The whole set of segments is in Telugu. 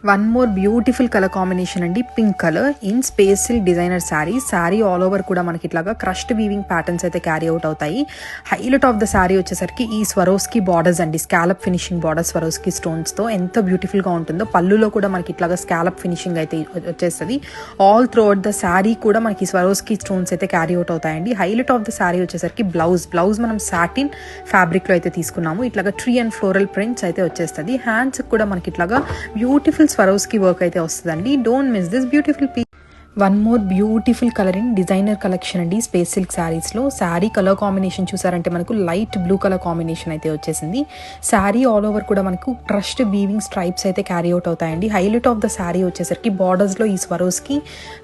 One more beautiful colour combination అండి, pink colour in space silk designer saree. Saree all over కూడా మనకి ఇట్లాగా క్రష్డ్ వీవింగ్ ప్యాటర్న్స్ అయితే క్యారీ అవుట్ అవుతాయి. హైలైట్ ఆఫ్ ద శారీ వచ్చేసరికి ఈ స్వరోస్కి బార్డర్స్ అండి, స్కాలప్ ఫినిషింగ్ బార్డర్ స్వరోస్కి స్టోన్స్తో ఎంత బ్యూటిఫుల్గా ఉంటుందో. పళ్ళులో కూడా మనకి ఇట్లాగా స్కాలప్ ఫినిషింగ్ అయితే వచ్చేస్తుంది. All through out the sari కూడా మనకి స్వరోస్కి స్టోన్స్ అయితే క్యారీ అవుట్ అవుతాయండి. హైలైట్ ఆఫ్ ద శారీ వచ్చేసరికి బ్లౌజ్ మనం సాటిన్ ఫ్యాబ్రిక్లో అయితే తీసుకున్నాము. ఇట్లాగా ట్రీ అండ్ ఫ్లోరల్ ప్రింట్స్ అయితే వచ్చేస్తుంది. హ్యాండ్స్ కూడా మనకి ఇట్లాగా బ్యూటిఫుల్ స్వరోస్కి వర్క్ అయితే వస్తుందండి. Don't miss this beautiful piece. One more beautiful colour in designer collection అండి, స్పేస్ సిల్క్ శారీస్లో. శారీ కలర్ కాంబినేషన్ చూసారంటే మనకు లైట్ బ్లూ కలర్ కాంబినేషన్ అయితే వచ్చేసింది. శారీ ఆల్ ఓవర్ కూడా మనకు క్రష్డ్ వీవింగ్ స్ట్రైప్స్ అయితే క్యారీ అవుట్ అవుతాయండి. హైలైట్ ఆఫ్ ద శారీ వచ్చేసరికి బార్డర్స్లో ఈ స్వరోస్కి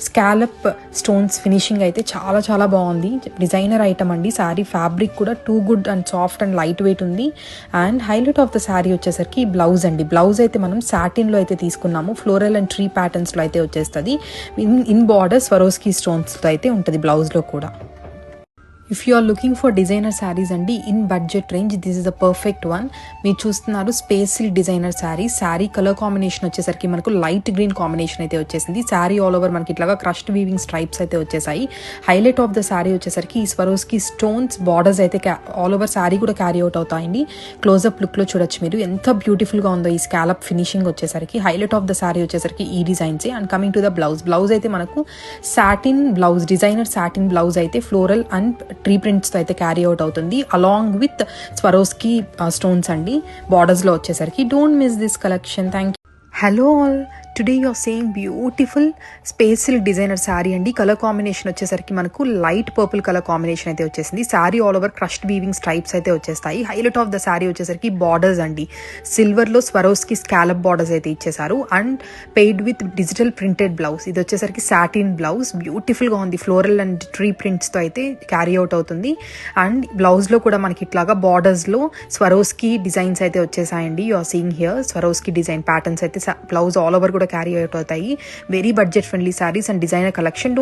స్కాలప్ స్టోన్స్ ఫినిషింగ్ అయితే చాలా చాలా బాగుంది. డిజైనర్ ఐటమ్ అండి. శారీ ఫ్యాబ్రిక్ కూడా too good and soft and light weight ఉంది. And highlight of the saree వచ్చేసరికి బ్లౌజ్ అండి. బ్లౌజ్ అయితే మనం సాటిన్లో అయితే తీసుకున్నాము. ఫ్లోరల్ అండ్ ట్రీ ప్యాటర్న్స్లో అయితే వచ్చేస్తుంది. ఇన్ బార్డర్ స్వరోస్కి స్టోన్స్తో అయితే ఉంటుంది బ్లౌజ్లో కూడా. If you are looking for designer sarees అండి in budget range, this is the perfect one. మీరు చూస్తున్నారు space silk designer saree. Saree colour combination వచ్చేసరికి మనకు లైట్ గ్రీన్ కాంబినేషన్ అయితే వచ్చేసింది. శారీ ఆల్ ఓవర్ మనకి ఇట్లాగా క్రష్డ్ వీవింగ్ స్ట్రైప్స్ అయితే వచ్చేసాయి. హైలైట్ ఆఫ్ ద శారీ వచ్చేసరికి ఈ స్వరోస్కి స్టోన్స్ బార్డర్స్ అయితే ఆల్ ఓవర్ శారీ కూడా క్యారీ అవుట్ అవుతాయండి. క్లోజ్అప్ లుక్లో చూడొచ్చు మీరు ఎంత బ్యూటిఫుల్గా ఉందో ఈ స్కాలప్ ఫినిషింగ్ వచ్చేసరికి. హైలైట్ ఆఫ్ ద శారీ వచ్చేసరికి ఈ డిజైన్సే. And coming to the blouse అయితే మనకు satin blouse, designer satin blouse అయితే ఫ్లోరల్ అండ్ ట్రీ ప్రింట్స్తో అయితే క్యారీ అవుట్ అవుతుంది. అలాంగ్ విత్ స్వరోస్కి స్టోన్స్ అండి బార్డర్స్లో వచ్చేసరికి. Don't miss this collection. Thank you. Hello all, today you are saying beautiful space silk designer saree అండి. కలర్ కాంబినేషన్ వచ్చేసరికి మనకు లైట్ పర్పుల్ కలర్ కాంబినేషన్ అయితే వచ్చేసింది. Sari all over crushed weaving stripes అయితే వచ్చేస్తాయి. హైలైట్ ఆఫ్ ద శారీ వచ్చేసరికి బార్డర్స్ అండి, సిల్వర్లో స్వరోస్కి స్కాలప్ బార్డర్స్ అయితే ఇచ్చేసారు. And paired with digital printed blouse. ఇది వచ్చేసరికి సాటిన్ బ్లౌజ్, బ్యూటిఫుల్గా ఉంది. ఫ్లోరల్ అండ్ ట్రీ ప్రింట్స్తో అయితే క్యారీ అవుట్ అవుతుంది. అండ్ బ్లౌజ్లో కూడా మనకి ఇట్లాగా బార్డర్స్లో స్వరోస్కి డిజైన్స్ అయితే వచ్చేసాయండి. You are seeing here Swarovski design patterns అయితే బ్లౌజ్ ఆల్ ఓవర్ కూడా క్యారీ అవుట్ అవుతాయి. Very budget friendly sarees and designer collection.